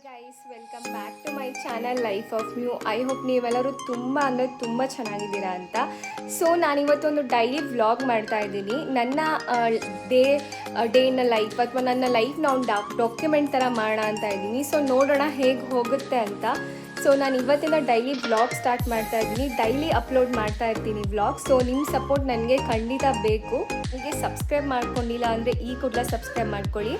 Guys, welcome back to my channel Life of New. I hope ನೀವೆಲ್ಲರೂ ತುಂಬ ಚೆನ್ನಾಗಿದ್ದೀರಾ ಅಂತ. ಸೊ ನಾನಿವತ್ತೊಂದು ಡೈಲಿ ವ್ಲಾಗ್ ಮಾಡ್ತಾ ಇದ್ದೀನಿ. ನನ್ನ ಡೇ ಇನ್ ಲೈಫ್ ಅಥವಾ ನನ್ನ ಲೈಫ್ನ ಒಂದು ಡಾಕ್ಯುಮೆಂಟ್ ಥರ ಮಾಡೋಣ ಅಂತ ಇದ್ದೀನಿ. ಸೊ ನೋಡೋಣ ಹೇಗೆ ಹೋಗುತ್ತೆ ಅಂತ. ಸೊ ನಾನು ಇವತ್ತಿಂದ ಡೈಲಿ ವ್ಲಾಗ್ ಸ್ಟಾರ್ಟ್ ಮಾಡ್ತಾ ಇದ್ದೀನಿ. ಡೈಲಿ ಅಪ್ಲೋಡ್ ಮಾಡ್ತಾ ಇರ್ತೀನಿ ವ್ಲಾಗ್. ಸೊ ನಿಮ್ಮ ಸಪೋರ್ಟ್ ನನಗೆ ಖಂಡಿತ ಬೇಕು. ನನಗೆ ಸಬ್ಸ್ಕ್ರೈಬ್ ಮಾಡ್ಕೊಂಡಿಲ್ಲ ಅಂದರೆ ಈ ಕೂಡಲೇ ಸಬ್ಸ್ಕ್ರೈಬ್ ಮಾಡ್ಕೊಳ್ಳಿ.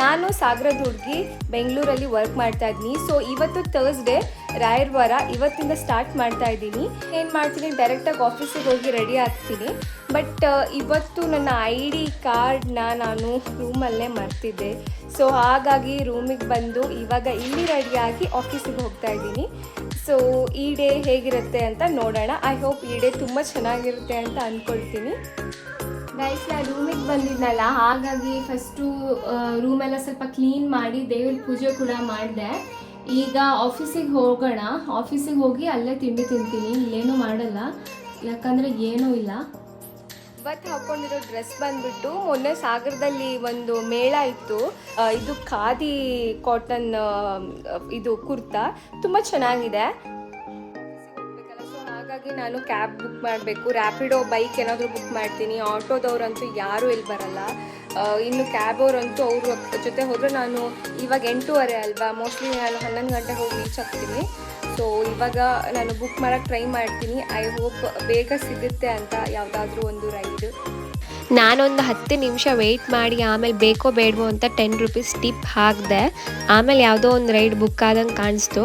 ನಾನು ಸಾಗರದ ಹುಡುಗಿ, ಬೆಂಗಳೂರಲ್ಲಿ ವರ್ಕ್ ಮಾಡ್ತಾ ಇದ್ದೀನಿ. ಸೊ ಇವತ್ತು ಥರ್ಸ್ಡೇ, ರಾಯರವಾರ. ಇವತ್ತಿಂದ ಸ್ಟಾರ್ಟ್ ಮಾಡ್ತಾ ಇದ್ದೀನಿ. ಏನು ಮಾಡ್ತೀನಿ, ಡೈರೆಕ್ಟಾಗಿ ಆಫೀಸಿಗೆ ಹೋಗಿ ರೆಡಿ ಆಗ್ತೀನಿ. ಬಟ್ ಇವತ್ತು ನನ್ನ ID ಕಾರ್ಡ್ನ ನಾನು ರೂಮಲ್ಲೇ ಮರ್ತಿದ್ದೆ. ಸೊ ಹಾಗಾಗಿ ರೂಮಿಗೆ ಬಂದು ಇವಾಗ ಇಲ್ಲಿ ರೆಡಿಯಾಗಿ ಆಫೀಸಿಗೆ ಹೋಗ್ತಾ ಇದ್ದೀನಿ. ಸೊ ಈ ಡೇ ಹೇಗಿರುತ್ತೆ ಅಂತ ನೋಡೋಣ. ಐ ಹೋಪ್ ಈ ಡೇ ತುಂಬ ಚೆನ್ನಾಗಿರುತ್ತೆ ಅಂತ ಅಂದ್ಕೊಳ್ತೀನಿ. ಗೈಸ್, ನಾನು ರೂಮಿಗೆ ಬಂದಿದ್ನಲ್ಲ, ಹಾಗಾಗಿ ಫಸ್ಟು ರೂಮೆಲ್ಲ ಸ್ವಲ್ಪ ಕ್ಲೀನ್ ಮಾಡಿ ದೇವ್ರ ಪೂಜೆ ಕೂಡ ಮಾಡಿದೆ. ಈಗ ಆಫೀಸಿಗೆ ಹೋಗೋಣ. ಆಫೀಸಿಗೆ ಹೋಗಿ ಅಲ್ಲೇ ತಿಂಡಿ ತಿಂತೀನಿ. ಇಲ್ಲೇನೂ ಮಾಡಲ್ಲ, ಯಾಕಂದರೆ ಏನೂ ಇಲ್ಲ. ಇವತ್ತು ಹಾಕ್ಕೊಂಡಿರೋ ಡ್ರೆಸ್ ಬಂದ್ಬಿಟ್ಟು ಮೊನ್ನೆ ಸಾಗರದಲ್ಲಿ ಒಂದು ಮೇಳ ಇತ್ತು. ಇದು ಖಾದಿ ಕಾಟನ್ ಇದು ಕುರ್ತಾ ತುಂಬ ಚೆನ್ನಾಗಿದೆ. ಸೊ ಹಾಗಾಗಿ ನಾನು ಕ್ಯಾಬ್ ಬುಕ್ ಮಾಡಬೇಕು. ರ್ಯಾಪಿಡೋ ಬೈಕ್ ಏನಾದರೂ ಬುಕ್ ಮಾಡ್ತೀನಿ. ಆಟೋದವ್ರಂತೂ ಯಾರೂ ಇಲ್ಲಿ ಬರಲ್ಲ. ಇನ್ನು ಕ್ಯಾಬ್ ಅವರಂತೂ ಅವ್ರ ಜೊತೆ ಹೋದರೆ ನಾನು ಇವಾಗ 8:30 ಅಲ್ವಾ, ಮೋಸ್ಟ್ಲಿ ನಾನು 11 ಗಂಟೆಗೆ ಹೋಗಿ ರೀಚ್ ಆಗ್ತೀನಿ. ಸೊ ಇವಾಗ ನಾನು ಬುಕ್ ಮಾಡೋಕ್ಕೆ ಟ್ರೈ ಮಾಡ್ತೀನಿ. ಐ ಹೋಪ್ ಬೇಗ ಸಿಗುತ್ತೆ ಅಂತ ಯಾವುದಾದ್ರೂ ಒಂದು ರೈಡ್. ನಾನೊಂದು 10 ನಿಮಿಷ ವೆಯ್ಟ್ ಮಾಡಿ ಆಮೇಲೆ ಬೇಕೋ ಬೇಡವೋ ಅಂತ 10 ರೂಪೀಸ್ ಟಿಪ್ ಹಾಕಿದೆ. ಆಮೇಲೆ ಯಾವುದೋ ಒಂದು ರೈಡ್ ಬುಕ್ ಆದಂಗೆ ಕಾಣಿಸ್ತು.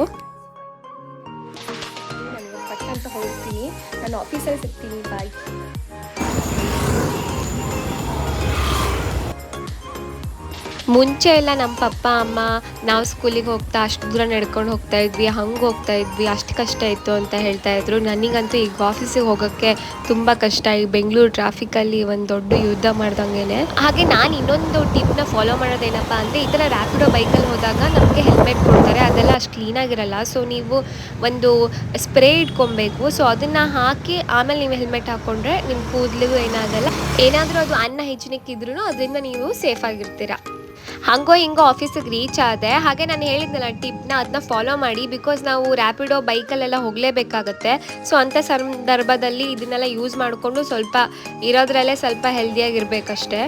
ನಾನು ಪಟ್ ಅಂತ ಹೋಗ್ತೀನಿ. ನಾನು ಆಫೀಸಲ್ಲಿ ಸಿಗ್ತೀನಿ. ಬಾಯ್. ಮುಂಚೆ ಎಲ್ಲ ನಮ್ಮ ಪಪ್ಪ ಅಮ್ಮ ನಾವು ಸ್ಕೂಲಿಗೆ ಹೋಗ್ತಾ ಅಷ್ಟು ದೂರ ನಡ್ಕೊಂಡು ಹೋಗ್ತಾ ಇದ್ವಿ, ಹಂಗೆ ಹೋಗ್ತಾ ಇದ್ವಿ, ಅಷ್ಟು ಕಷ್ಟ ಇತ್ತು ಅಂತ ಹೇಳ್ತಾ ಇದ್ರು. ನನಗಂತೂ ಈಗ ಆಫೀಸಿಗೆ ಹೋಗೋಕ್ಕೆ ತುಂಬ ಕಷ್ಟ. ಈ ಬೆಂಗಳೂರು ಟ್ರಾಫಿಕಲ್ಲಿ ಒಂದು ದೊಡ್ಡ ಯುದ್ಧ ಮಾಡ್ದಂಗೆ. ಹಾಗೆ ನಾನು ಇನ್ನೊಂದು ಟಿಪ್ನ ಫಾಲೋ ಮಾಡೋದೇನಪ್ಪ ಅಂದರೆ, ಈ ಥರ ರ್ಯಾಪಿಡೋ ಬೈಕಲ್ಲಿ ಹೋದಾಗ ನಮಗೆ ಹೆಲ್ಮೆಟ್ ಕೊಡ್ತಾರೆ, ಅದೆಲ್ಲ ಅಷ್ಟು ಕ್ಲೀನಾಗಿರಲ್ಲ. ಸೊ ನೀವು ಒಂದು ಸ್ಪ್ರೇ ಇಟ್ಕೊಬೇಕು. ಸೊ ಅದನ್ನು ಹಾಕಿ ಆಮೇಲೆ ನೀವು ಹೆಲ್ಮೆಟ್ ಹಾಕ್ಕೊಂಡ್ರೆ ನಿಮ್ಮ ಕೂದಲಿಗೂ ಏನಾಗಲ್ಲ. ಏನಾದರೂ ಅದು ಅನ್ನ ಹೆಚ್ಚಿನಕ್ಕಿದ್ರೂ ಅದರಿಂದ ನೀವು ಸೇಫ್ ಆಗಿರ್ತೀರ. ಹಂಗೋ ಹಿಂಗೋ ಆಫೀಸಿಗೆ ರೀಚ್ ಆದೆ. ಹಾಗೆ ನಾನು ಹೇಳಿದ್ನಲ್ಲ ಟಿಪ್ನ, ಅದನ್ನ ಫಾಲೋ ಮಾಡಿ. ಬಿಕಾಸ್ ನಾವು ರ್ಯಾಪಿಡೋ ಬೈಕಲ್ಲೆಲ್ಲ ಹೋಗಲೇಬೇಕಾಗತ್ತೆ. ಸೊ ಅಂಥ ಸಂದರ್ಭದಲ್ಲಿ ಇದನ್ನೆಲ್ಲ ಯೂಸ್ ಮಾಡಿಕೊಂಡು ಸ್ವಲ್ಪ ಇರೋದ್ರಲ್ಲೇ ಸ್ವಲ್ಪ ಹೆಲ್ದಿಯಾಗಿರ್ಬೇಕಷ್ಟೆ.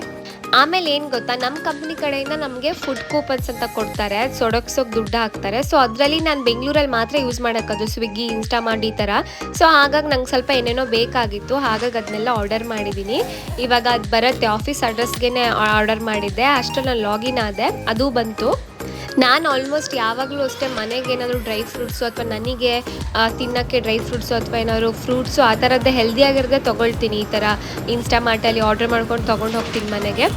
ಆಮೇಲೆ ಏನು ಗೊತ್ತಾ, ನಮ್ಮ ಕಂಪ್ನಿ ಕಡೆಯಿಂದ ನಮಗೆ ಫುಡ್ ಕೂಪನ್ಸ್ ಅಂತ ಕೊಡ್ತಾರೆ, ಸೊಡಗ್ಸೋಕೆ ದುಡ್ಡು ಹಾಕ್ತಾರೆ. ಸೊ ಅದರಲ್ಲಿ ನಾನು ಬೆಂಗಳೂರಲ್ಲಿ ಮಾತ್ರ ಯೂಸ್ ಮಾಡೋಕ್ಕದು, ಸ್ವಿಗ್ಗಿ, ಇನ್ಸ್ಟಾಮಾರ್ಟ್ ಈ ಥರ. ಸೊ ಹಾಗಾಗಿ ನಂಗೆ ಸ್ವಲ್ಪ ಏನೇನೋ ಬೇಕಾಗಿತ್ತು, ಹಾಗಾಗಿ ಅದನ್ನೆಲ್ಲ ಆರ್ಡರ್ ಮಾಡಿದ್ದೀನಿ. ಇವಾಗ ಅದು ಬರುತ್ತೆ. ಆಫೀಸ್ ಅಡ್ರೆಸ್ಗೆ ಆರ್ಡರ್ ಮಾಡಿದ್ದೆ, ಅಷ್ಟರಲ್ಲಿ ನಾನು ಲಾಗಿನ್ ಆದೆ, ಅದು ಬಂತು. ನಾನು ಆಲ್ಮೋಸ್ಟ್ ಯಾವಾಗಲೂ ಅಷ್ಟೇ ಮನೆಗೆ ಏನಾದರೂ ಡ್ರೈ ಫ್ರೂಟ್ಸು ಅಥವಾ ನನಗೆ ತಿನ್ನೋಕ್ಕೆ ಡ್ರೈ ಫ್ರೂಟ್ಸು ಅಥವಾ ಏನಾದರೂ ಫ್ರೂಟ್ಸು ಆ ಥರದ್ದೇ ಹೆಲ್ದಿಯಾಗಿರೋದೇ ತೊಗೊಳ್ತೀನಿ. ಈ ಥರ ಇನ್ಸ್ಟಾಮಾರ್ಟಲ್ಲಿ ಆರ್ಡರ್ ಮಾಡ್ಕೊಂಡು ತೊಗೊಂಡು ಹೋಗ್ತೀನಿ ಮನೆಗೆ.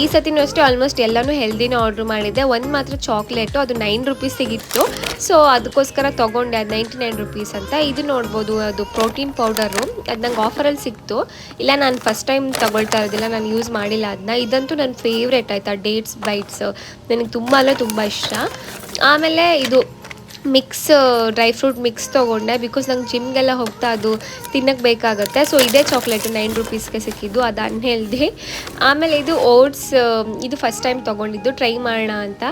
ಈ ಸತಿನೂ ಅಷ್ಟೇ ಆಲ್ಮೋಸ್ಟ್ ಎಲ್ಲನೂ ಹೆಲ್ದಿನೇ ಆರ್ಡ್ರ್ ಮಾಡಿದ್ದೆ. ಒಂದು ಮಾತ್ರ ಚಾಕ್ಲೇಟು, ಅದು 9 ರೂಪೀಸ್ ಸಿಗಿತ್ತು. ಸೊ ಅದಕ್ಕೋಸ್ಕರ ತೊಗೊಂಡೆ. ಅದು 99 ರೂಪೀಸ್ ಅಂತ. ಇದು ನೋಡ್ಬೋದು, ಅದು ಪ್ರೋಟೀನ್ ಪೌಡರು. ಅದು ನಂಗೆ ಆಫರಲ್ಲಿ ಸಿಕ್ತು. ಇಲ್ಲ, ನಾನು ಫಸ್ಟ್ ಟೈಮ್ ತೊಗೊಳ್ತಾ ಇರೋದಿಲ್ಲ, ನಾನು ಯೂಸ್ ಮಾಡಿಲ್ಲ ಅದನ್ನ. ಇದಂತೂ ನನ್ನ ಫೇವ್ರೇಟ್ ಆಯಿತಾ, ಡೇಟ್ಸ್ ಬೈಟ್ಸ್ ನನಗೆ ತುಂಬ ಅಂದರೆ ತುಂಬ ಇಷ್ಟ. ಆಮೇಲೆ ಇದು ಮಿಕ್ಸ್ ಡ್ರೈ ಫ್ರೂಟ್ ಮಿಕ್ಸ್ ತೊಗೊಂಡೆ. ಬಿಕಾಸ್ ನಂಗೆ ಜಿಮ್ಗೆಲ್ಲ ಹೋಗ್ತಾ ಅದು ತಿನ್ನಕ್ಕೆ ಬೇಕಾಗುತ್ತೆ. ಸೊ ಇದೇ ಚಾಕ್ಲೇಟು 9 ರೂಪೀಸ್ಗೆ ಸಿಕ್ಕಿದ್ದು, ಅದು ಅನ್ಹೆಲ್ದಿ. ಆಮೇಲೆ ಇದು ಓಟ್ಸ್, ಇದು ಫಸ್ಟ್ ಟೈಮ್ ತೊಗೊಂಡಿದ್ದು, ಟ್ರೈ ಮಾಡೋಣ ಅಂತ.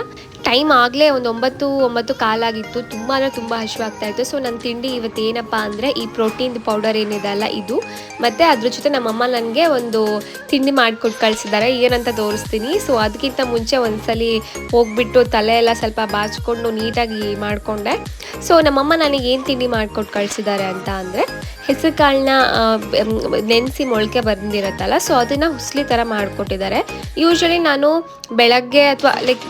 ಟೈಮ್ ಆಗಲೇ ಒಂದು 9 ಕಾಲಾಗಿತ್ತು. ತುಂಬ ಅಂದರೆ ತುಂಬ ಹಸಿವಾಗ್ತಾಯಿತ್ತು. ಸೊ ನನ್ನ ತಿಂಡಿ ಇವತ್ತು ಏನಪ್ಪ ಅಂದರೆ, ಈ ಪ್ರೋಟೀನ್ ಪೌಡರ್ ಏನಿದೆ ಅಲ್ಲ ಇದು, ಮತ್ತು ಅದ್ರ ಜೊತೆ ನಮ್ಮಮ್ಮ ನನಗೆ ಒಂದು ತಿಂಡಿ ಮಾಡಿಕೊಟ್ಟು ಕಳಿಸಿದ್ದಾರೆ. ಏನಂತ ತೋರಿಸ್ತೀನಿ. ಸೊ ಅದಕ್ಕಿಂತ ಮುಂಚೆ ಒಂದ್ಸಲಿ ಹೋಗ್ಬಿಟ್ಟು ತಲೆ ಎಲ್ಲ ಸ್ವಲ್ಪ ಬಾಚ್ಕೊಂಡು ನೀಟಾಗಿ ಮಾಡಿಕೊಂಡೆ. ಸೊ ನಮ್ಮಮ್ಮ ನನಗೆ ಏನು ತಿಂಡಿ ಮಾಡಿಕೊಟ್ಟು ಕಳಿಸಿದ್ದಾರೆ ಅಂತ ಅಂದರೆ, ಹೆಸರು ಕಾಳನ್ನ ನೆನೆಸಿ ಮೊಳಕೆ ಬಂದಿರುತ್ತಲ್ಲ, ಸೊ ಅದನ್ನು ಹುಸ್ಲಿ ಥರ ಮಾಡಿಕೊಟ್ಟಿದ್ದಾರೆ. ಯೂಶ್ವಲಿ ನಾನು ಬೆಳಗ್ಗೆ ಅಥವಾ ಲೈಕ್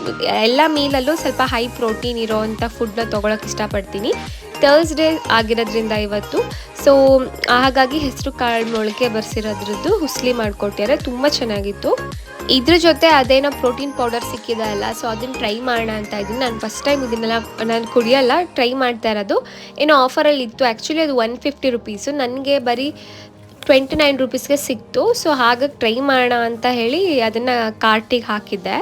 ಎಲ್ಲ ಮೀಲಲ್ಲೂ ಸ್ವಲ್ಪ ಹೈ ಪ್ರೋಟೀನ್ ಇರೋವಂಥ ಫುಡ್ನ ತೊಗೊಳಕ್ಕೆ ಇಷ್ಟಪಡ್ತೀನಿ. ಥರ್ಸ್ಡೇ ಆಗಿರೋದ್ರಿಂದ ಇವತ್ತು. ಸೊ ಹಾಗಾಗಿ ಹೆಸರು ಕಾಳು ಮೊಳಕೆ ಬರ್ಸಿರೋದ್ರದ್ದು ಹುಸ್ಲಿ ಮಾಡಿಕೊಟ್ಟಿದ್ದಾರೆ, ತುಂಬ ಚೆನ್ನಾಗಿತ್ತು. ಇದ್ರ ಜೊತೆ ಅದೇನೋ ಪ್ರೋಟೀನ್ ಪೌಡರ್ ಸಿಕ್ಕಿದೆ ಅಲ್ಲ, ಸೊ ಅದನ್ನು ಟ್ರೈ ಮಾಡೋಣ ಅಂತ ಇದ್ದೀನಿ. ನಾನು ಫಸ್ಟ್ ಟೈಮ್ ಇದನ್ನೆಲ್ಲ ನಾನು ಕುಡಿಯೋಲ್ಲ, ಟ್ರೈ ಮಾಡ್ತಾ ಇರೋದು. ಏನೋ ಆಫರಲ್ಲಿ ಇತ್ತು. ಆ್ಯಕ್ಚುಲಿ ಅದು 150 ರೂಪೀಸು. ನನಗೆ ಬರೀ 29 ರುಪೀಸ್ಗೆ ಸಿಕ್ತು. ಸೊ ಹಾಗಾಗಿ ಟ್ರೈ ಮಾಡೋಣ ಅಂತ ಹೇಳಿ ಅದನ್ನು ಕಾರ್ಟಿಗೆ ಹಾಕಿದ್ದೆ.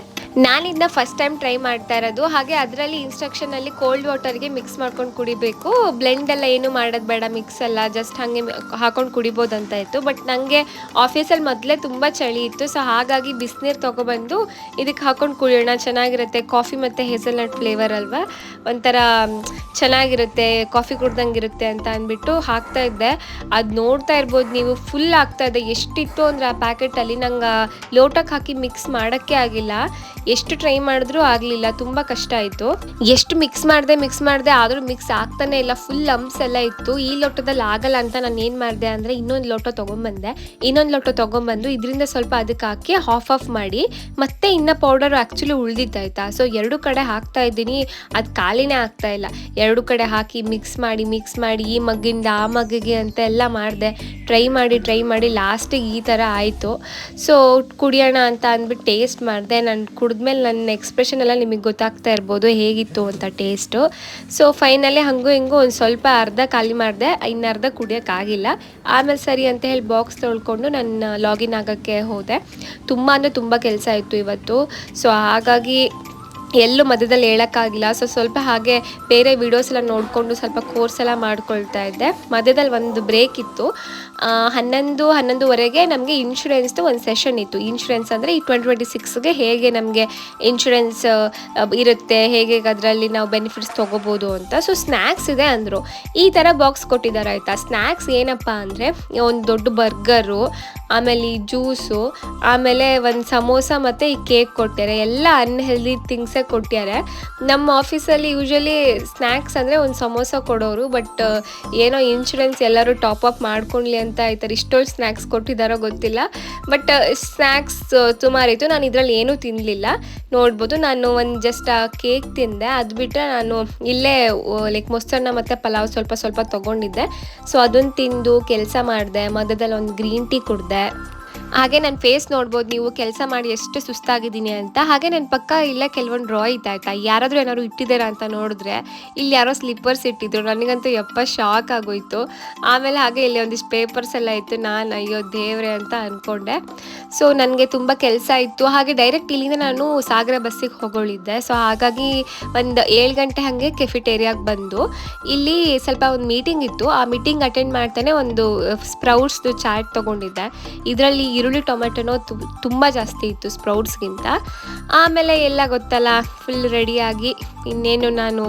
ನಾನಿಂದ ಫಸ್ಟ್ ಟೈಮ್ ಟ್ರೈ ಮಾಡ್ತಾ ಇರೋದು. ಹಾಗೆ ಅದರಲ್ಲಿ ಇನ್ಸ್ಟ್ರಕ್ಷನಲ್ಲಿ ಕೋಲ್ಡ್ ವಾಟರ್ಗೆ ಮಿಕ್ಸ್ ಮಾಡ್ಕೊಂಡು ಕುಡಿಬೇಕು, ಬ್ಲೆಂಡ್ ಎಲ್ಲ ಏನು ಮಾಡೋದು ಬೇಡ, ಮಿಕ್ಸ್ ಎಲ್ಲ ಜಸ್ಟ್ ಹಾಗೆ ಹಾಕೊಂಡು ಕುಡಿಬೋದು ಅಂತ ಇತ್ತು. ಬಟ್ ನನಗೆ ಆಫೀಸಲ್ಲಿ ಮೊದಲೇ ತುಂಬ ಚಳಿ ಇತ್ತು. ಸೊ ಹಾಗಾಗಿ ಬಿಸಿನೀರು ತೊಗೊಬಂದು ಇದಕ್ಕೆ ಹಾಕೊಂಡು ಕುಡಿಯೋಣ, ಚೆನ್ನಾಗಿರುತ್ತೆ. ಕಾಫಿ ಮತ್ತು ಹೇಸಲ್ನಟ್ ಫ್ಲೇವರ್ ಅಲ್ವಾ, ಒಂಥರ ಚೆನ್ನಾಗಿರುತ್ತೆ, ಕಾಫಿ ಕುಡ್ದಂಗಿರುತ್ತೆ ಅಂತ ಅಂದ್ಬಿಟ್ಟು ಹಾಕ್ತಾ ಇದ್ದೆ. ಅದು ನೋಡ್ತಾ ಇರ್ಬೋದು ನೀವು, ಫುಲ್ ಆಗ್ತಾಯಿದೆ. ಎಷ್ಟಿತ್ತು ಅಂದರೆ ಆ ಪ್ಯಾಕೆಟಲ್ಲಿ ನಂಗೆ ಲೋಟಕ್ಕೆ ಹಾಕಿ ಮಿಕ್ಸ್ ಮಾಡೋಕ್ಕೆ ಆಗಿಲ್ಲ. ಎಷ್ಟು ಟ್ರೈ ಮಾಡಿದ್ರೂ ಆಗಲಿಲ್ಲ, ತುಂಬ ಕಷ್ಟ ಆಯಿತು. ಎಷ್ಟು ಮಿಕ್ಸ್ ಮಾಡಿದೆ ಆದರೂ ಮಿಕ್ಸ್ ಆಗ್ತಾನೆ ಇಲ್ಲ, ಫುಲ್ ಲಂಪ್ಸ್ ಎಲ್ಲ ಇತ್ತು. ಈ ಲೋಟದಲ್ಲಿ ಆಗಲ್ಲ ಅಂತ ನಾನು ಏನು ಮಾಡಿದೆ ಅಂದರೆ ಇನ್ನೊಂದು ಲೋಟ ತೊಗೊಂಬಂದು ಇದರಿಂದ ಸ್ವಲ್ಪ ಅದಕ್ಕೆ ಹಾಕಿ ಆಫ್ ಮಾಡಿ ಮತ್ತೆ ಇನ್ನು ಪೌಡರ್ ಆ್ಯಕ್ಚುಲಿ ಉಳಿದಿದ್ದಾಯ್ತಾ. ಸೊ ಎರಡು ಕಡೆ ಹಾಕ್ತಾ ಇದ್ದೀನಿ, ಅದು ಖಾಲಿನೇ ಆಗ್ತಾ ಇಲ್ಲ. ಎರಡು ಕಡೆ ಹಾಕಿ ಮಿಕ್ಸ್ ಮಾಡಿ ಈ ಮಗ್ಗಿಂದ ಆ ಮಗ್ಗಿಗೆ ಅಂತ ಎಲ್ಲ ಮಾಡಿದೆ. ಟ್ರೈ ಮಾಡಿ ಲಾಸ್ಟಿಗೆ ಈ ಥರ ಆಯಿತು. ಸೊ ಕುಡಿಯೋಣ ಅಂತ ಅಂದ್ಬಿಟ್ಟು ಟೇಸ್ಟ್ ಮಾಡಿದೆ. ನಾನು ಕುಡಿದ್ಮೇಲೆ ನನ್ನ ಎಕ್ಸ್ಪ್ರೆಷನ್ ಎಲ್ಲ ನಿಮಗೆ ಗೊತ್ತಾಗ್ತಾ ಇರ್ಬೋದು ಹೇಗಿತ್ತು ಅಂತ ಟೇಸ್ಟು. ಸೊ ಫೈನಲಿ ಹಂಗೂ ಹಿಂಗೂ ಒಂದು ಸ್ವಲ್ಪ ಅರ್ಧ ಖಾಲಿ ಮಾಡಿದೆ, ಇನ್ನು ಅರ್ಧ ಕುಡಿಯೋಕ್ಕಾಗಿಲ್ಲ. ಆಮೇಲೆ ಸರಿ ಅಂತ ಹೇಳಿ ಬಾಕ್ಸ್ ತೊಳ್ಕೊಂಡು ನಾನು ಲಾಗಿನ್ ಆಗೋಕ್ಕೆ ಹೋದೆ. ತುಂಬ ಅಂದರೆ ತುಂಬ ಕೆಲಸ ಇತ್ತು ಇವತ್ತು. ಸೊ ಹಾಗಾಗಿ ಎಲ್ಲೂ ಮಧ್ಯದಲ್ಲಿ ಹೇಳೋಕ್ಕಾಗಿಲ್ಲ. ಸೊ ಸ್ವಲ್ಪ ಹಾಗೆ ಬೇರೆ ವೀಡಿಯೋಸ್ ಎಲ್ಲ ನೋಡಿಕೊಂಡು ಸ್ವಲ್ಪ ಕೋರ್ಸ್ ಎಲ್ಲ ಮಾಡ್ಕೊಳ್ತಾ ಇದ್ದೆ. ಮಧ್ಯದಲ್ಲಿ ಒಂದು ಬ್ರೇಕ್ ಇತ್ತು. 11:30 ನಮಗೆ ಇನ್ಶೂರೆನ್ಸ್ದು ಒಂದು ಸೆಷನ್ ಇತ್ತು. ಇನ್ಶೂರೆನ್ಸ್ ಅಂದರೆ ಈ 2026ಗೆ ಹೇಗೆ ನಮಗೆ ಇನ್ಶೂರೆನ್ಸ್ ಇರುತ್ತೆ, ಹೇಗೆ ಅದರಲ್ಲಿ ನಾವು ಬೆನಿಫಿಟ್ಸ್ ತೊಗೋಬೋದು ಅಂತ. ಸೊ ಸ್ನ್ಯಾಕ್ಸ್ ಇದೆ ಅಂದರು. ಈ ಥರ ಬಾಕ್ಸ್ ಕೊಟ್ಟಿದ್ದಾರೆ ಆಯಿತಾ. ಸ್ನ್ಯಾಕ್ಸ್ ಏನಪ್ಪ ಅಂದರೆ ಒಂದು ದೊಡ್ಡ ಬರ್ಗರು, ಆಮೇಲೆ ಈ ಜ್ಯೂಸು, ಆಮೇಲೆ ಒಂದು ಸಮೋಸ ಮತ್ತು ಈ ಕೇಕ್ ಕೊಟ್ಟಿದ್ದಾರೆ. ಎಲ್ಲ ಅನ್ಹೆಲ್ದಿ ಥಿಂಗ್ಸೇ ಕೊಟ್ಟಿದ್ದಾರೆ. ನಮ್ಮ ಆಫೀಸಲ್ಲಿ ಯೂಶ್ವಲಿ ಸ್ನ್ಯಾಕ್ಸ್ ಅಂದರೆ ಒಂದು ಸಮೋಸ ಕೊಡೋರು, ಬಟ್ ಏನೋ ಇನ್ಶೂರೆನ್ಸ್ ಎಲ್ಲರೂ ಟಾಪ್ ಅಪ್ ಮಾಡ್ಕೊಳ್ಳಿ ಅಂತ ಈ ಥರ ಇಷ್ಟೊಂದು ಸ್ನ್ಯಾಕ್ಸ್ ಕೊಟ್ಟಿದ್ದಾರೋ ಗೊತ್ತಿಲ್ಲ. ಬಟ್ ಸ್ನ್ಯಾಕ್ಸ್ ಸುಮಾರಿತ್ತು. ನಾನು ಇದರಲ್ಲಿ ಏನೂ ತಿನ್ನಲಿಲ್ಲ. ನೋಡ್ಬೋದು, ನಾನು ಒಂದು ಜಸ್ಟ್ ಆ ಕೇಕ್ ತಿಂದೆ. ಅದು ಬಿಟ್ಟರೆ ನಾನು ಇಲ್ಲೇ ಲೈಕ್ ಮೊಸರನ್ನ ಮತ್ತು ಪಲಾವ್ ಸ್ವಲ್ಪ ತೊಗೊಂಡಿದ್ದೆ. ಸೊ ಅದನ್ನು ತಿಂದು ಕೆಲಸ ಮಾಡಿದೆ. ಮಧ್ಯದಲ್ಲಿ ಒಂದು ಗ್ರೀನ್ ಟೀ ಕುಡಿದೆ. ಹಾಗೆ ನನ್ನ ಫೇಸ್ ನೋಡ್ಬೋದು ನೀವು, ಕೆಲಸ ಮಾಡಿ ಎಷ್ಟು ಸುಸ್ತಾಗಿದ್ದೀನಿ ಅಂತ. ಹಾಗೆ ನನ್ನ ಪಕ್ಕ ಇಲ್ಲೇ ಕೆಲವೊಂದು ಡ್ರಾ ಇದ್ದಾಯ್ತಾ, ಯಾರಾದರೂ ಏನಾದ್ರು ಇಟ್ಟಿದ್ದೀರಾ ಅಂತ ನೋಡಿದ್ರೆ ಇಲ್ಲಿ ಯಾರೋ ಸ್ಲಿಪ್ಪರ್ಸ್ ಇಟ್ಟಿದ್ರು. ನನಗಂತೂ ಶಾಕ್ ಆಗೋಯ್ತು. ಆಮೇಲೆ ಹಾಗೆ ಇಲ್ಲಿ ಒಂದಿಷ್ಟು ಪೇಪರ್ಸ್ ಎಲ್ಲ ಇತ್ತು. ನಾನು ಅಯ್ಯೋ ದೇವ್ರೆ ಅಂತ ಅಂದ್ಕೊಂಡೆ. ಸೊ ನನಗೆ ತುಂಬ ಕೆಲಸ ಇತ್ತು. ಹಾಗೆ ಡೈರೆಕ್ಟ್ ಇಲ್ಲಿಂದ ನಾನು ಸಾಗರ ಬಸ್ಸಿಗೆ ಹೋಗೋಳಿದ್ದೆ. ಸೊ ಹಾಗಾಗಿ ಒಂದು 7 ಗಂಟೆ ಹಾಗೆ ಕೆಫಿಟೇರಿಯಾಗೆ ಬಂದು ಇಲ್ಲಿ ಸ್ವಲ್ಪ ಒಂದು ಮೀಟಿಂಗ್ ಇತ್ತು. ಆ ಮೀಟಿಂಗ್ ಅಟೆಂಡ್ ಮಾಡ್ತಾನೆ ಒಂದು ಸ್ಪ್ರೌಟ್ಸ್ದು ಚಾಟ್ ತೊಗೊಂಡಿದ್ದೆ. ಇದರಲ್ಲಿ ಈರುಳ್ಳಿ ಟೊಮೆಟೊನೋ ತುಂಬ ಜಾಸ್ತಿ ಇತ್ತು ಸ್ಪ್ರೌಟ್ಸ್ಗಿಂತ. ಆಮೇಲೆ ಎಲ್ಲ ಗೊತ್ತಲ್ಲ, ಫುಲ್ ರೆಡಿಯಾಗಿ ಇನ್ನೇನು ನಾನು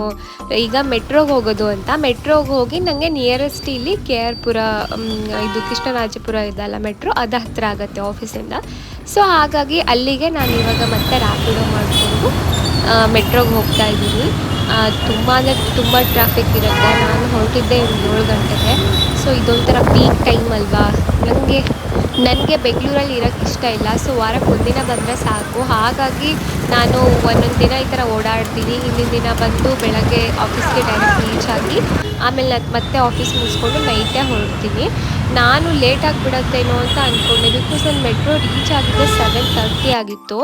ಈಗ ಮೆಟ್ರೋಗೆ ಹೋಗೋದು ಅಂತ. ಮೆಟ್ರೋಗೆ ಹೋಗಿ ನನಗೆ ನಿಯರೆಸ್ಟ್ ಇಲ್ಲಿ KR ಪುರ, ಇದು ಕೃಷ್ಣರಾಜಪುರ ಇದೆಲ್ಲ ಮೆಟ್ರೋ, ಅದು ಹತ್ತಿರ ಆಗುತ್ತೆ ಆಫೀಸಿಂದ. ಸೊ ಹಾಗಾಗಿ ಅಲ್ಲಿಗೆ ನಾನು ಇವಾಗ ಮತ್ತೆ ರ್ಯಾಪಿಡೋ ಮಾಡಿಕೊಂಡು ಮೆಟ್ರೋಗೆ ಹೋಗ್ತಾ ಇದ್ದೀನಿ. ತುಂಬ ಅಂದರೆ ತುಂಬ ಟ್ರಾಫಿಕ್ ಇರುತ್ತೆ. ನಾನು ಹೊರಟಿದ್ದೆ 7 ಗಂಟೆಗೆ. ಸೊ ಇದೊಂಥರ ಪೀಕ್ ಟೈಮ್ ಅಲ್ವಾ. ನನಗೆ ಬೆಂಗಳೂರಲ್ಲಿ ಇರೋಕ್ಕೆ ಇಷ್ಟ ಇಲ್ಲ. ಸೊ ವಾರಕ್ಕೆ ಒಂದಿನ ಬಂದರೆ ಸಾಕು. ಹಾಗಾಗಿ ನಾನು ಒಂದೊಂದು ದಿನ ಈ ಥರ ಓಡಾಡ್ತೀನಿ. ಹಿಂದಿನ ದಿನ ಬಂದು ಬೆಳಗ್ಗೆ ಆಫೀಸ್ಗೆ ಡೈರೆಕ್ಟ್ ರೀಚ್ ಆಗಿ ಆಮೇಲೆ ನಾನು ಮತ್ತೆ ಆಫೀಸ್ ಮುಗಿಸ್ಕೊಂಡು ನೈಟೇ ಹೊರಡ್ತೀನಿ. ನಾನು ಲೇಟ್ ಆಗಿಬಿಡುತ್ತೇನೋ ಅಂತ ಅಂದ್ಕೊಂಡೆ, ಬಿಕಾಸ್ ನಾನು ಮೆಟ್ರೋ ರೀಚ್ ಆಗಿದ್ದೆ 7:30 ಆಗಿತ್ತು.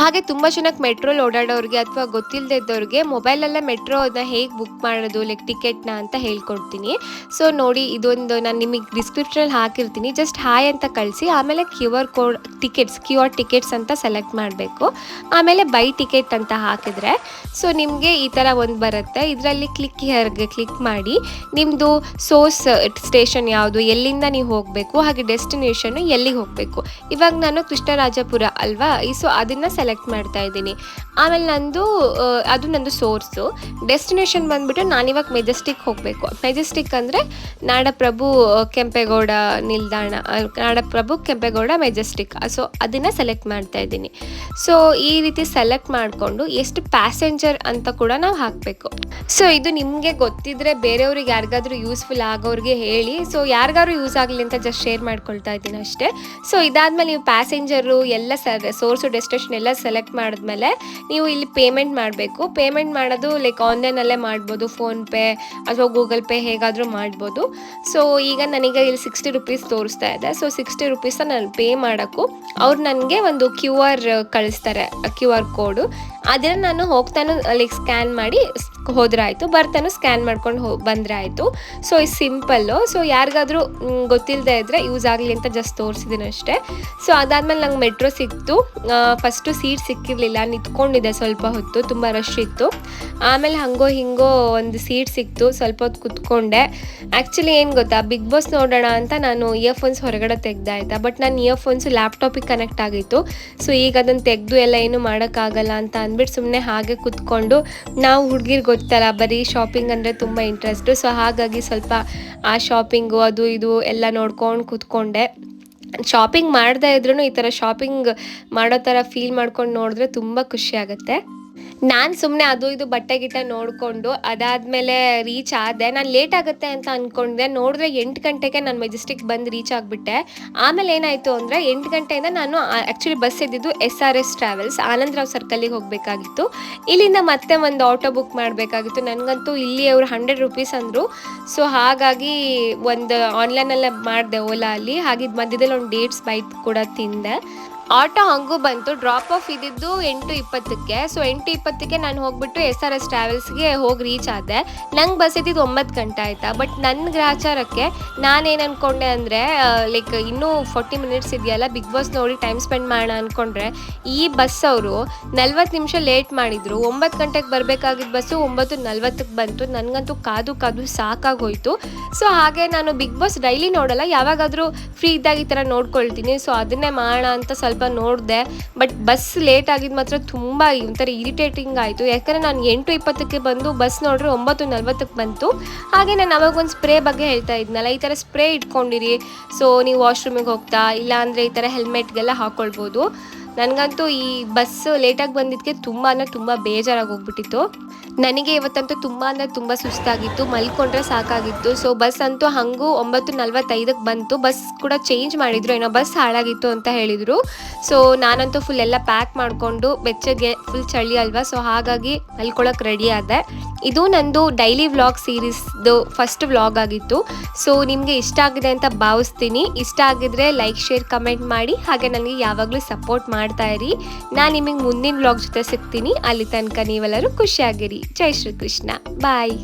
ಹಾಗೆ ತುಂಬ ಜನಕ್ಕೆ ಮೆಟ್ರೋಲಿ ಓಡಾಡೋರಿಗೆ ಅಥವಾ ಗೊತ್ತಿಲ್ಲದೆ ಇದ್ದವ್ರಿಗೆ ಮೊಬೈಲಲ್ಲೇ ಮೆಟ್ರೋನ ಹೇಗೆ ಬುಕ್ ಮಾಡೋದು, ಲೈಕ್ ಟಿಕೆಟ್ನ ಅಂತ ಹೇಳ್ಕೊಡ್ತೀನಿ. ಸೊ ನೋಡಿ, ಇದೊಂದು ನಾನು ನಿಮಗೆ ಡಿಸ್ಕ್ರಿಪ್ಷನಲ್ಲಿ ಹಾಕಿರ್ತೀನಿ. ಜಸ್ಟ್ ಹಾಯ್ ಅಂತ ಕಳಿಸಿ, ಆಮೇಲೆ QR ಟಿಕೆಟ್ಸ್ ಅಂತ ಸೆಲೆಕ್ಟ್ ಮಾಡಬೇಕು. ಆಮೇಲೆ ಬೈ ಟಿಕೆಟ್ ಅಂತ ಹಾಕಿದರೆ ಸೊ ನಿಮಗೆ ಈ ಥರ ಒಂದು ಬರುತ್ತೆ. ಇದರಲ್ಲಿ ಹಿಯರ್ಗೆ ಕ್ಲಿಕ್ ಮಾಡಿ ನಿಮ್ಮದು ಸೋರ್ಸ್ ಸ್ಟೇಷನ್ ಯಾವುದು, ಎಲ್ಲಿಂದ ನೀವು ಹೋಗಬೇಕು, ಹಾಗೆ ಡೆಸ್ಟಿನೇಷನ್ನು ಎಲ್ಲಿಗೆ ಹೋಗಬೇಕು. ಇವಾಗ ನಾನು ಕೃಷ್ಣರಾಜಪುರ ಅಲ್ವಾ, ಸೊ ಅದನ್ನು ಸೆಲೆಕ್ಟ್ ಮಾಡ್ತಾ ಇದ್ದೀನಿ. ಆಮೇಲೆ ಅದು ನಂದು ಸೋರ್ಸು. ಡೆಸ್ಟಿನೇಷನ್ ಬಂದುಬಿಟ್ಟು ನಾನಿವಾಗ ಮೆಜೆಸ್ಟಿಕ್ ಹೋಗಬೇಕು. ಮೆಜೆಸ್ಟಿಕ್ ಅಂದರೆ ನಾಡಪ್ರಭು ಕೆಂಪೇಗೌಡ ನಿಲ್ದಾಣ, ನಾಡಪ್ರಭು ಕೆಂಪೇಗೌಡ ಮೆಜೆಸ್ಟಿಕ್. ಸೊ ಅದನ್ನು ಸೆಲೆಕ್ಟ್ ಮಾಡ್ತಾ ಇದ್ದೀನಿ. ಸೊ ಈ ರೀತಿ ಸೆಲೆಕ್ಟ್ ಮಾಡಿಕೊಂಡು ಎಷ್ಟು ಪ್ಯಾಸೆಂಜರ್ ಅಂತ ಕೂಡ ನಾವು ಹಾಕಬೇಕು. ಸೊ ಇದು ನಿಮಗೆ ಗೊತ್ತಿದ್ದರೆ ಬೇರೆಯವ್ರಿಗೆ ಯಾರಿಗಾದ್ರೂ ಯೂಸ್ಫುಲ್ ಆಗೋರಿಗೆ ಹೇಳಿ. ಸೊ ಯಾರಿಗಾದ್ರೂ ಯೂಸ್ ಆಗಲಿ ಅಂತ ಜಸ್ಟ್ ಶೇರ್ ಮಾಡ್ಕೊಳ್ತಾ ಇದ್ದೀನಿ ಅಷ್ಟೇ. ಸೊ ಇದಾದಮೇಲೆ ನೀವು ಪ್ಯಾಸೆಂಜರು ಎಲ್ಲ ಸೋರ್ಸು ಡೆಸ್ಟಿನೇಷನ್ ಎಲ್ಲ ಸೆಲೆಕ್ಟ್ ಮಾಡಿದ್ಮೇಲೆ ನೀವು ಇಲ್ಲಿ ಪೇಮೆಂಟ್ ಮಾಡಬೇಕು. ಪೇಮೆಂಟ್ ಮಾಡೋದು ಲೈಕ್ ಆನ್ಲೈನಲ್ಲೇ ಮಾಡ್ಬೋದು, ಫೋನ್ಪೇ ಅಥವಾ ಗೂಗಲ್ ಪೇ ಹೇಗಾದರೂ ಮಾಡ್ಬೋದು. ಸೊ ಈಗ ನನಗೆ ಇಲ್ಲಿ 60 ರೂಪೀಸ್ ತೋರಿಸ್ತಾ ಇದೆ. ಸೊ 60 ರೂಪೀಸ್ನ ನಾನು ಪೇ ಮಾಡೋಕ್ಕೂ ಅವ್ರು ನನಗೆ ಒಂದು QR ಕಳಿಸ್ತಾರೆ, QR ಕೋಡು. ಅದನ್ನು ನಾನು ಹೋಗ್ತಾನು ಲೈಕ್ ಸ್ಕ್ಯಾನ್ ಮಾಡಿ ಹೋದ್ರೆ ಆಯಿತು, ಬರ್ತಾನೂ ಸ್ಕ್ಯಾನ್ ಮಾಡ್ಕೊಂಡು ಬಂದರೆ ಆಯಿತು. ಸೊ ಇದು ಸಿಂಪಲ್ಲು. ಸೊ ಯಾರಿಗಾದರೂ ಗೊತ್ತಿಲ್ಲದೆ ಇದ್ದರೆ ಯೂಸ್ ಆಗಲಿ ಅಂತ ಜಸ್ಟ್ ತೋರಿಸಿದ್ದೀನಿ ಅಷ್ಟೇ. ಸೊ ಅದಾದಮೇಲೆ ನಂಗೆ ಮೆಟ್ರೋ ಸಿಕ್ತು. ಫಸ್ಟು ಸೀಟ್ ಸಿಕ್ಕಿರಲಿಲ್ಲ, ನಿಂತ್ಕೊಂಡಿದ್ದೆ ಸ್ವಲ್ಪ ಹೊತ್ತು, ತುಂಬ ರಶ್ ಇತ್ತು. ಆಮೇಲೆ ಹಂಗೋ ಹಿಂಗೋ ಒಂದು ಸೀಟ್ ಸಿಕ್ತು, ಸ್ವಲ್ಪ ಹೊತ್ತು ಕುತ್ಕೊಂಡೆ. ಆ್ಯಕ್ಚುಲಿ ಏನು ಗೊತ್ತಾ, ಬಿಗ್ ಬಾಸ್ ನೋಡೋಣ ಅಂತ ನಾನು ಇಯರ್ಫೋನ್ಸ್ ಹೊರಗಡೆ ತೆಗ್ದೆ ಆಯಿತಾ. ಬಟ್ ನಾನು ಇಯರ್ಫೋನ್ಸು ಲ್ಯಾಪ್ಟಾಪಿಗೆ ಕನೆಕ್ಟ್ ಆಗಿತ್ತು. ಸೊ ಈಗ ಅದನ್ನು ತೆಗೆದು ಎಲ್ಲ ಏನು ಮಾಡೋಕ್ಕಾಗಲ್ಲ ಅಂತ ಅಂದ್ಬಿಟ್ಟು ಸುಮ್ಮನೆ ಹಾಗೆ ಕುತ್ಕೊಂಡು, ನಾವು ಹುಡುಗಿರು ಗೊತ್ತಲ್ಲ ಬರೀ ಶಾಪಿಂಗ್ ಅಂದರೆ ತುಂಬ ಇಂಟ್ರೆಸ್ಟು. ಸೊ ಹಾಗಾಗಿ ಸ್ವಲ್ಪ ಆ ಶಾಪಿಂಗು ಅದು ಇದು ಎಲ್ಲ ನೋಡ್ಕೊಂಡು ಕೂತ್ಕೊಂಡೆ. ಶಾಪಿಂಗ್ ಮಾಡದೇ ಇದ್ರೂ ಈ ಥರ ಶಾಪಿಂಗ್ ಮಾಡೋ ಥರ ಫೀಲ್ ಮಾಡ್ಕೊಂಡು ನೋಡಿದ್ರೆ ತುಂಬ ಖುಷಿ ಆಗುತ್ತೆ. ನಾನು ಸುಮ್ಮನೆ ಅದು ಇದು ಬಟ್ಟೆ ಗಿಟ್ಟೆ ನೋಡಿಕೊಂಡು ಅದಾದಮೇಲೆ ರೀಚ್ ಆದೆ. ನಾನು ಲೇಟ್ ಆಗುತ್ತೆ ಅಂತ ಅಂದ್ಕೊಂಡೆ, ನೋಡಿದ್ರೆ 8 ಗಂಟೆಗೆ ನಾನು ಮೆಜೆಸ್ಟಿಕ್ ಬಂದು ರೀಚ್ ಆಗಿಬಿಟ್ಟೆ. ಆಮೇಲೆ ಏನಾಯಿತು ಅಂದರೆ 8 ಗಂಟೆಯಿಂದ ನಾನು ಆ್ಯಕ್ಚುಲಿ ಬಸ್ ಇದ್ದಿದ್ದು SRS ಟ್ರಾವೆಲ್ಸ್ ಆನಂದರಾವ್ ಸರ್ಕಲ್ಲಿಗೆ ಹೋಗಬೇಕಾಗಿತ್ತು. ಇಲ್ಲಿಂದ ಮತ್ತೆ ಒಂದು ಆಟೋ ಬುಕ್ ಮಾಡಬೇಕಾಗಿತ್ತು. ನನಗಂತೂ ಇಲ್ಲಿ ಅವರು 100 ರೂಪೀಸ್ ಅಂದರು. ಸೊ ಹಾಗಾಗಿ ಒಂದು ಆನ್ಲೈನಲ್ಲೇ ಮಾಡಿದೆ ಓಲಾ ಅಲ್ಲಿ. ಹಾಗೆ ಮಧ್ಯದಲ್ಲಿ ಒಂದು ಡೇಟ್ಸ್ ಬೈಟ್ ಕೂಡ ತಿಂದೆ. ಆಟೋ ಹಂಗೂ ಬಂತು. ಡ್ರಾಪ್ ಆಫ್ ಇದ್ದಿದ್ದು 8:20ಕ್ಕೆ. ಸೊ 8:20ಕ್ಕೆ ನಾನು ಹೋಗ್ಬಿಟ್ಟು SRS ಟ್ರಾವೆಲ್ಸ್ಗೆ ಹೋಗಿ ರೀಚ್ ಆದೆ. ನಂಗೆ ಬಸ್ ಇದ್ದಿದ್ದು 9 ಗಂಟೆ ಆಯಿತಾ. ಬಟ್ ನನ್ನ ಗ್ರಾಚಾರಕ್ಕೆ ನಾನೇನು ಅಂದ್ಕೊಂಡೆ ಅಂದರೆ ಲೈಕ್ ಇನ್ನೂ 40 ಮಿನಿಟ್ಸ್ ಇದೆಯಲ್ಲ, ಬಿಗ್ ಬಾಸ್ ನೋಡಿ ಟೈಮ್ ಸ್ಪೆಂಡ್ ಮಾಡೋಣ ಅಂದ್ಕೊಂಡ್ರೆ ಈ ಬಸ್ ಅವರು 40 ನಿಮಿಷ ಲೇಟ್ ಮಾಡಿದರು. 9 ಗಂಟೆಗೆ ಬರಬೇಕಾಗಿದ್ದ ಬಸ್ಸು 9:40ಕ್ಕೆ ಬಂತು. ನನಗಂತೂ ಕಾದು ಸಾಕಾಗೋಯ್ತು. ಸೊ ಹಾಗೆ ನಾನು ಬಿಗ್ ಬಾಸ್ ಡೈಲಿ ನೋಡಲ್ಲ, ಯಾವಾಗಾದರೂ ಫ್ರೀ ಇದ್ದಾಗ ಈ ಥರ ನೋಡ್ಕೊಳ್ತೀನಿ. ಸೊ ಅದನ್ನೇ ಮಾಡೋಣ ಅಂತ ಸ್ವಲ್ಪ ನೋಡಿದೆ. ಬಟ್ ಬಸ್ ಲೇಟ್ ಆಗಿದ್ದು ಮಾತ್ರ ತುಂಬ ಒಂಥರ ಇರಿಟೇಟಿಂಗ್ ಆಯಿತು. ಯಾಕಂದರೆ ನಾನು 8:20ಕ್ಕೆ ಬಂದು ಬಸ್ ನೋಡ್ರೆ 9:40ಕ್ಕೆ ಬಂತು. ಹಾಗೆ ನಾನು ಅವಾಗೊಂದು ಸ್ಪ್ರೇ ಬಗ್ಗೆ ಹೇಳ್ತಾ ಇದ್ನಲ್ಲ, ಈ ಥರ ಸ್ಪ್ರೇ ಇಟ್ಕೊಂಡಿರಿ. ಸೊ ನೀವು ವಾಶ್ರೂಮಿಗೆ ಹೋಗ್ತಾ ಇಲ್ಲ ಅಂದರೆ ಈ ಥರ ಹೆಲ್ಮೆಟ್ಗೆಲ್ಲ ಹಾಕ್ಕೊಳ್ಬೋದು. ನನಗಂತೂ ಈ ಬಸ್ಸು ಲೇಟಾಗಿ ಬಂದಿದ್ದಕ್ಕೆ ತುಂಬ ಬೇಜಾರಾಗಿ ಹೋಗ್ಬಿಟ್ಟಿತ್ತು. ನನಗೆ ಇವತ್ತಂತೂ ತುಂಬ ಸುಸ್ತಾಗಿತ್ತು, ಮಲ್ಕೊಂಡ್ರೆ ಸಾಕಾಗಿತ್ತು. ಸೊ ಬಸ್ ಅಂತೂ ಹಾಗೂ 9:45ಕ್ಕೆ ಬಂತು. ಬಸ್ ಕೂಡ ಚೇಂಜ್ ಮಾಡಿದ್ರು, ಏನೋ ಬಸ್ ಹಾಳಾಗಿತ್ತು ಅಂತ ಹೇಳಿದರು. ಸೊ ನಾನಂತೂ ಫುಲ್ ಎಲ್ಲ ಪ್ಯಾಕ್ ಮಾಡಿಕೊಂಡು, ಬೆಚ್ಚಗೆ ಫುಲ್ ಚಳಿ ಅಲ್ವಾ, ಸೊ ಹಾಗಾಗಿ ಮಲ್ಕೊಳ್ಳೋಕೆ ರೆಡಿ ಆದೆ. ಇದು ನಂದು ಡೈಲಿ ವ್ಲಾಗ್ ಸೀರೀಸ್ದು ಫಸ್ಟ್ ವ್ಲಾಗ್ ಆಗಿತ್ತು. ಸೊ ನಿಮಗೆ ಇಷ್ಟ ಆಗಿದೆ ಅಂತ ಭಾವಿಸ್ತೀನಿ. ಇಷ್ಟ ಆಗಿದ್ರೆ ಲೈಕ್, ಶೇರ್, ಕಮೆಂಟ್ ಮಾಡಿ. ಹಾಗೆ ನನಗೆ ಯಾವಾಗಲೂ ಸಪೋರ್ಟ್ ಮಾಡ್ತಾ ಇರಿ. ನಾನು ನಿಮಗೆ ಮುಂದಿನ ವ್ಲಾಗ್ ಜೊತೆ ಸಿಗ್ತೀನಿ. ಅಲ್ಲಿ ತನಕ ನೀವೆಲ್ಲರೂ ಖುಷಿಯಾಗಿರಿ. ಜೈ ಶ್ರೀ ಕೃಷ್ಣ. ಬಾಯ್.